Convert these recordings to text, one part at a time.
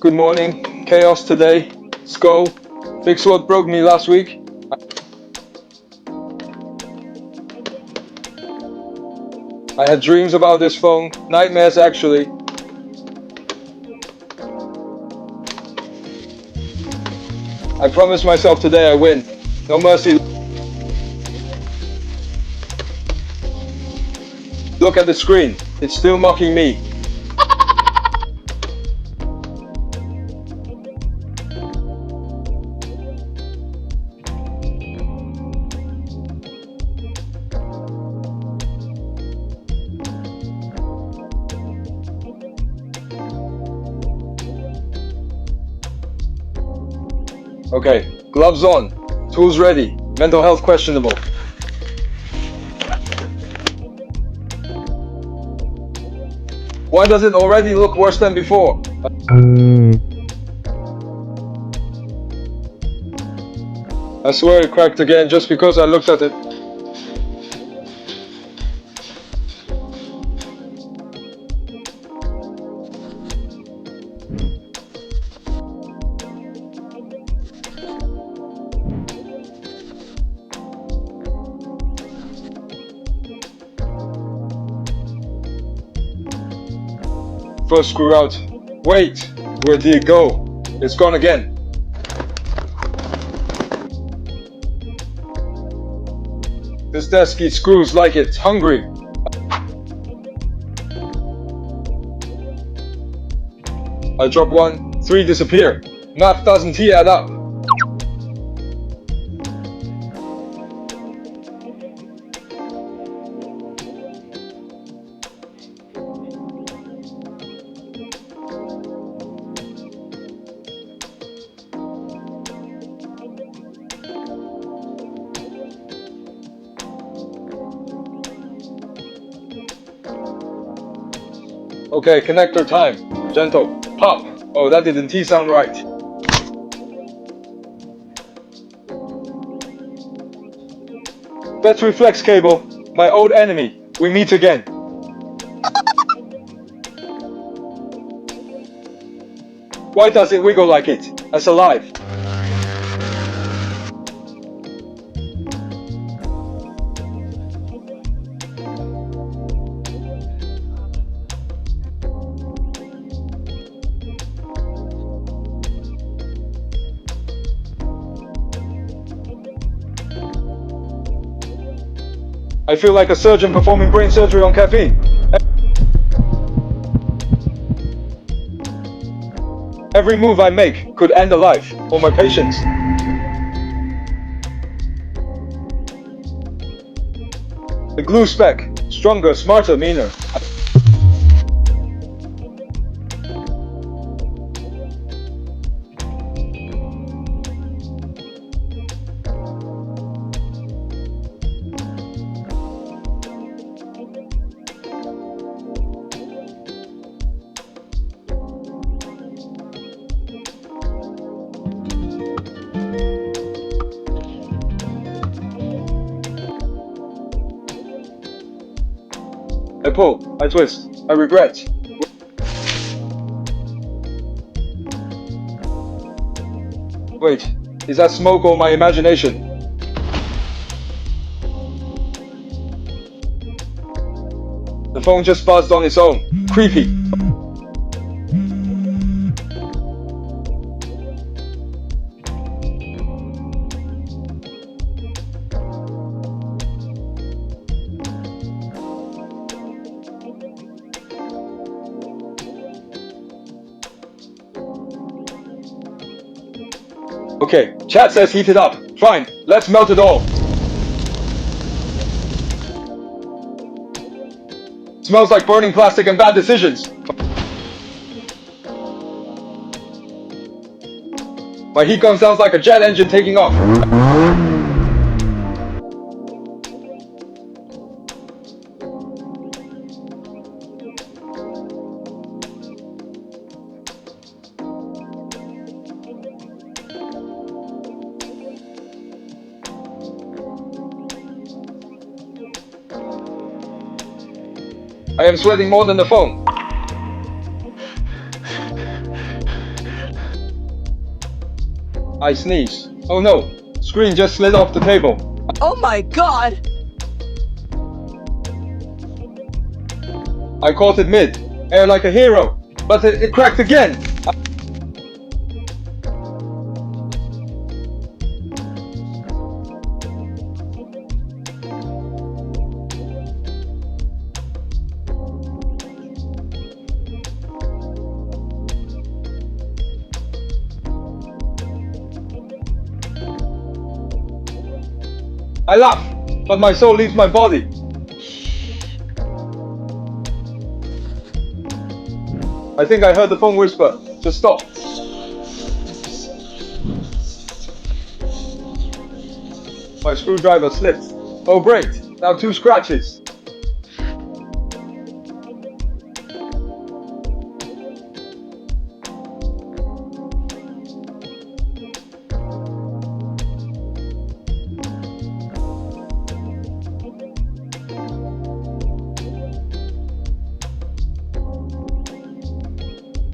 Good morning. Chaos today. Skull. Fix what broke me last week. I had dreams about this phone. Nightmares, actually. I promised myself today I win. No mercy. Look at the screen. It's still mocking me. Okay, gloves on. Tools ready. Mental health questionable. Why does it already look worse than before? I swear it cracked again just because I looked at it. First screw out. Wait, where did it go? It's gone again. This desk eats screws like it's hungry. I drop one, three disappear. Math doesn't add up. Okay, connector time. Gentle. Pop. Oh, that didn't sound right. Battery flex cable. My old enemy. We meet again. Why does it wiggle like it? As alive. I feel like a surgeon performing brain surgery on caffeine. Every move I make could end a life, or my patient's. The glue spec. Stronger, smarter, meaner. I pull, I twist, I regret. Wait, is that smoke or my imagination? The phone just buzzed on its own. Creepy. Okay, chat says heat it up. Fine, let's melt it all. Smells like burning plastic and bad decisions. My heat gun sounds like a jet engine taking off. I am sweating more than the phone. I sneeze. Oh no, screen just slid off the table. Oh my god! I caught it mid, air like a hero, but it cracked again. I laugh, but my soul leaves my body. I think I heard the phone whisper, just stop. My screwdriver slipped. Oh great, now 2 scratches.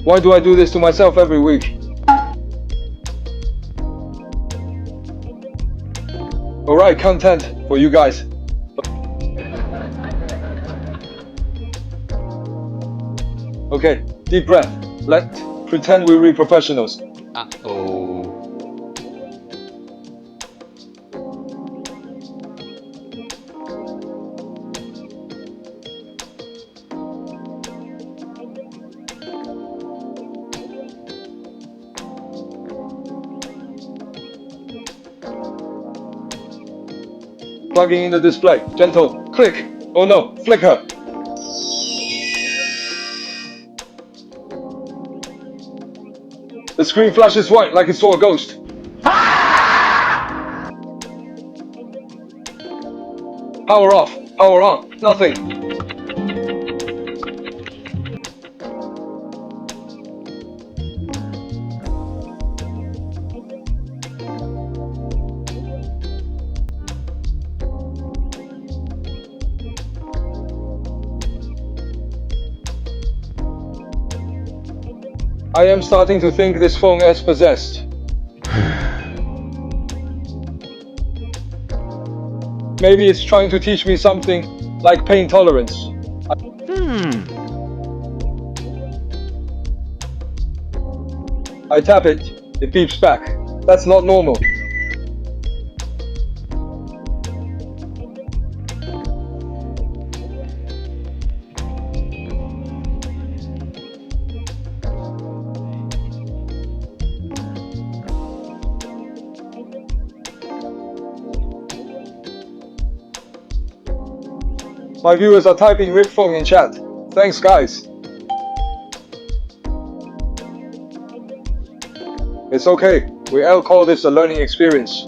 Why do I do this to myself every week? Alright, content for you guys. Okay, deep breath. Let's pretend we're real professionals. Uh-oh. Plugging in the display. Gentle. Click. Oh no, flicker. The screen flashes white like it saw a ghost. Power off. Power on. Nothing. I am starting to think this phone is possessed. Maybe it's trying to teach me something, like pain tolerance. I tap it, it beeps back. That's not normal. My viewers are typing rip phone in chat. Thanks guys. It's okay, we all call this a learning experience.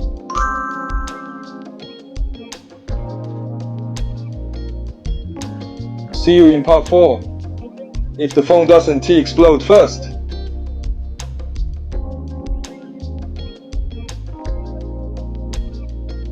See you in part 4. If the phone doesn't explode first.